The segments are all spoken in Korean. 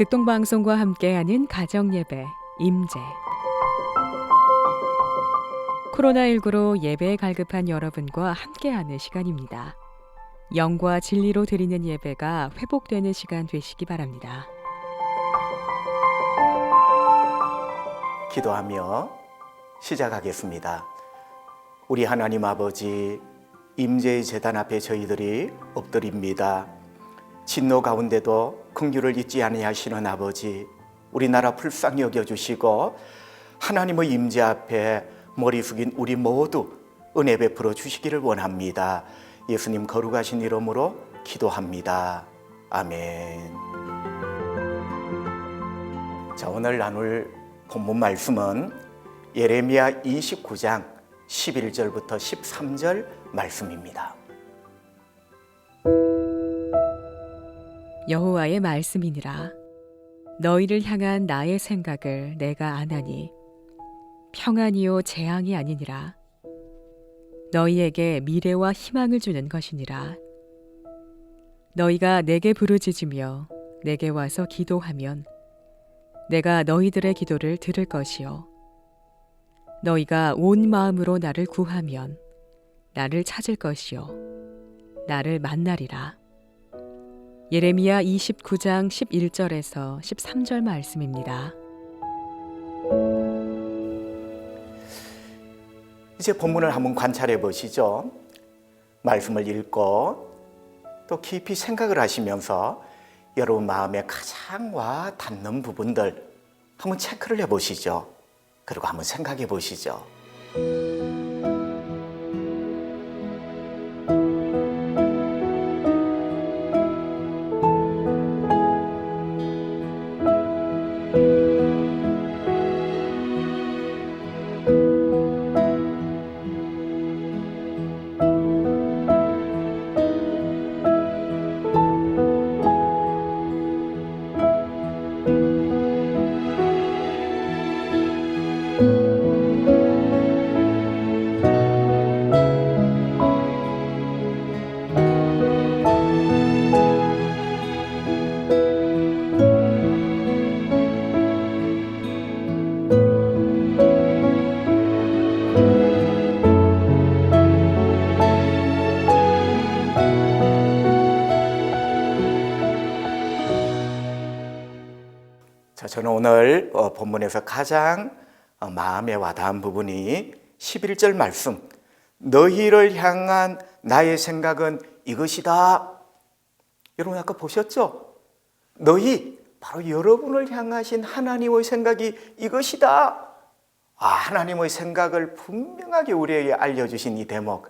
극동방송과 함께하는 가정예배 임재. 코로나19로 예배에 갈급한 여러분과 함께하는 시간입니다. 영과 진리로 드리는 예배가 회복되는 시간 되시기 바랍니다. 기도하며 시작하겠습니다. 우리 하나님 아버지, 임재의 제단 앞에 저희들이 엎드립니다. 진노 가운데도 긍휼을 잊지 아니하시는 아버지, 우리나라 불쌍히 여겨주시고 하나님의 임재 앞에 머리 숙인 우리 모두 은혜 베풀어 주시기를 원합니다. 예수님 거룩하신 이름으로 기도합니다. 아멘. 자, 오늘 나눌 본문 말씀은 예레미야 29장 11절부터 13절 말씀입니다. 여호와의 말씀이니라. 너희를 향한 나의 생각을 내가 아나니 평안이요 재앙이 아니니라. 너희에게 미래와 희망을 주는 것이니라. 너희가 내게 부르짖으며 내게 와서 기도하면 내가 너희들의 기도를 들을 것이요 너희가 온 마음으로 나를 구하면 나를 찾을 것이요 나를 만나리라. 예레미야 29장 11절에서 13절 말씀입니다. 이제 본문을 한번 관찰해 보시죠. 말씀을 읽고 또 깊이 생각을 하시면서 여러분 마음에 가장 와 닿는 부분들 한번 체크를 해 보시죠. 그리고 한번 생각해 보시죠. 저는 오늘 본문에서 가장 마음에 와닿은 부분이 11절 말씀, 너희를 향한 나의 생각은 이것이다. 여러분 아까 보셨죠? 너희, 바로 여러분을 향하신 하나님의 생각이 이것이다. 하나님의 생각을 분명하게 우리에게 알려주신 이 대목,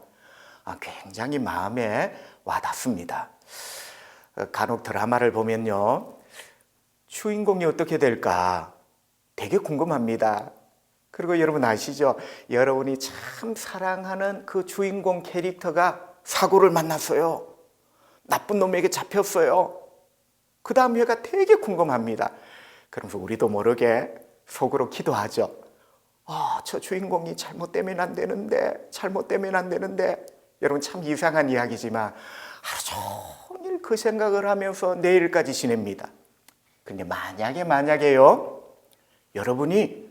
굉장히 마음에 와닿습니다. 간혹 드라마를 보면요, 주인공이 어떻게 될까 되게 궁금합니다. 그리고 여러분 아시죠? 여러분이 참 사랑하는 그 주인공 캐릭터가 사고를 만났어요. 나쁜 놈에게 잡혔어요. 그 다음 회가 되게 궁금합니다. 그러면서 우리도 모르게 속으로 기도하죠. 저 주인공이 잘못되면 안 되는데, 잘못되면 안 되는데. 여러분 참 이상한 이야기지만 하루 종일 그 생각을 하면서 내일까지 지냅니다. 근데 만약에요, 여러분이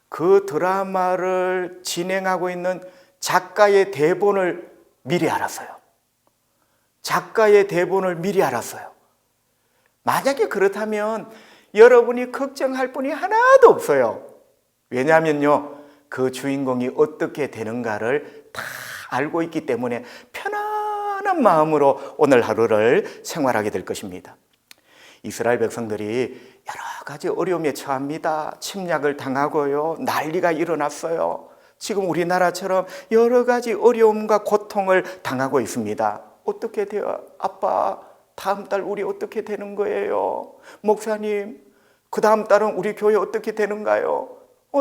그 드라마를 진행하고 있는 작가의 대본을 미리 알았어요. 작가의 대본을 미리 알았어요. 만약에 그렇다면 여러분이 걱정할 분이 하나도 없어요. 왜냐하면요, 그 주인공이 어떻게 되는가를 다 알고 있기 때문에 편안한 마음으로 오늘 하루를 생활하게 될 것입니다. 이스라엘 백성들이 여러 가지 어려움에 처합니다. 침략을 당하고요, 난리가 일어났어요. 지금 우리나라처럼 여러 가지 어려움과 고통을 당하고 있습니다. 어떻게 돼요? 아빠, 다음 달 우리 어떻게 되는 거예요? 목사님, 그 다음 달은 우리 교회 어떻게 되는가요?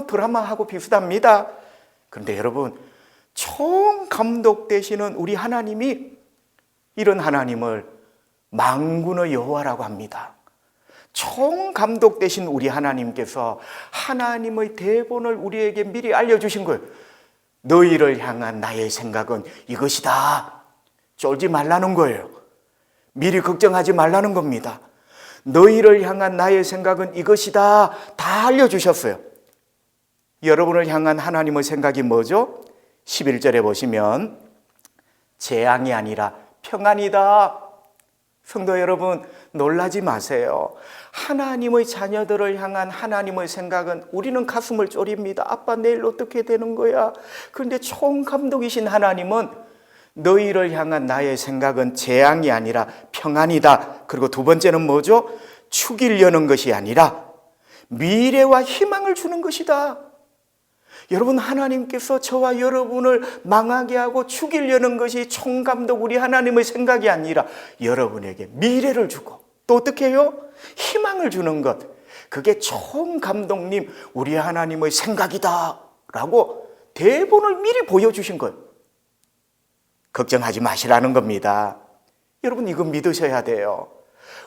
드라마하고 비슷합니다. 그런데 여러분, 총감독 되시는 우리 하나님이 이런 하나님을 만군의 여호와라고 합니다. 총감독 되신 우리 하나님께서 하나님의 대본을 우리에게 미리 알려주신 거예요. 너희를 향한 나의 생각은 이것이다. 쫄지 말라는 거예요. 미리 걱정하지 말라는 겁니다. 너희를 향한 나의 생각은 이것이다. 다 알려주셨어요. 여러분을 향한 하나님의 생각이 뭐죠? 11절에 보시면 재앙이 아니라 평안이다. 성도 여러분, 놀라지 마세요. 하나님의 자녀들을 향한 하나님의 생각은 우리는 가슴을 졸입니다. 아빠 내일 어떻게 되는 거야? 그런데 총감독이신 하나님은 너희를 향한 나의 생각은 재앙이 아니라 평안이다. 그리고 두 번째는 뭐죠? 죽이려는 것이 아니라 미래와 희망을 주는 것이다. 여러분, 하나님께서 저와 여러분을 망하게 하고 죽이려는 것이 총감독 우리 하나님의 생각이 아니라 여러분에게 미래를 주고 또 어떻게 해요? 희망을 주는 것. 그게 총감독님 우리 하나님의 생각이다 라고 대본을 미리 보여주신 거예요. 걱정하지 마시라는 겁니다. 여러분, 이거 믿으셔야 돼요.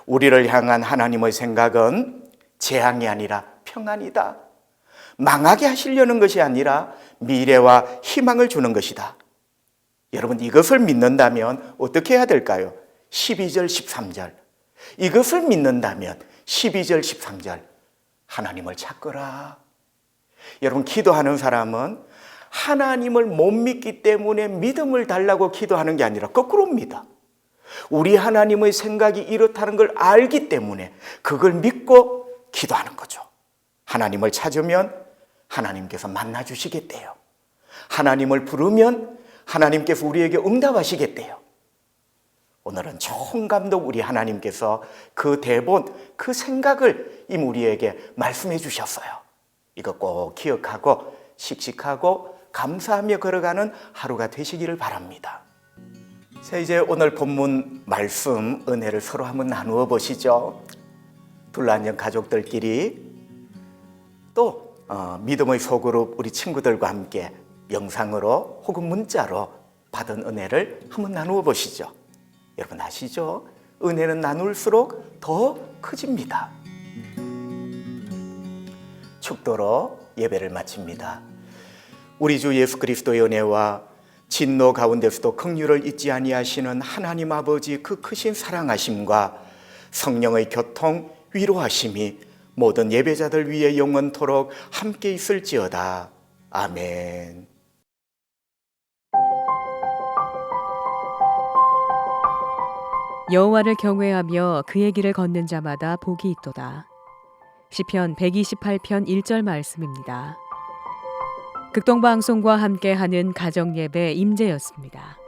우리를 향한 하나님의 생각은 재앙이 아니라 평안이다. 망하게 하시려는 것이 아니라 미래와 희망을 주는 것이다. 여러분, 이것을 믿는다면 어떻게 해야 될까요? 12절, 13절. 이것을 믿는다면 12절, 13절. 하나님을 찾거라. 여러분, 기도하는 사람은 하나님을 못 믿기 때문에 믿음을 달라고 기도하는 게 아니라 거꾸로입니다. 우리 하나님의 생각이 이렇다는 걸 알기 때문에 그걸 믿고 기도하는 거죠. 하나님을 찾으면 하나님께서 만나주시겠대요. 하나님을 부르면 하나님께서 우리에게 응답하시겠대요. 오늘은 총감독 우리 하나님께서 그 대본, 그 생각을 이미 우리에게 말씀해 주셨어요. 이거 꼭 기억하고 씩씩하고 감사하며 걸어가는 하루가 되시기를 바랍니다. 자, 이제 오늘 본문 말씀 은혜를 서로 한번 나누어 보시죠. 둘러앉은 가족들끼리 또 믿음의 소그룹 우리 친구들과 함께 영상으로 혹은 문자로 받은 은혜를 한번 나누어 보시죠. 여러분 아시죠? 은혜는 나눌수록 더 커집니다. 축도로 예배를 마칩니다. 우리 주 예수 그리스도의 은혜와 진노 가운데서도 긍휼을 잊지 아니하시는 하나님 아버지 그 크신 사랑하심과 성령의 교통 위로하심이 모든 예배자들 위해 영원토록 함께 있을지어다. 아멘. 여호와를 경외하며 그의 길을 걷는 자마다 복이 있도다. 시편 128편 1절 말씀입니다. 극동방송과 함께하는 가정예배 임재였습니다.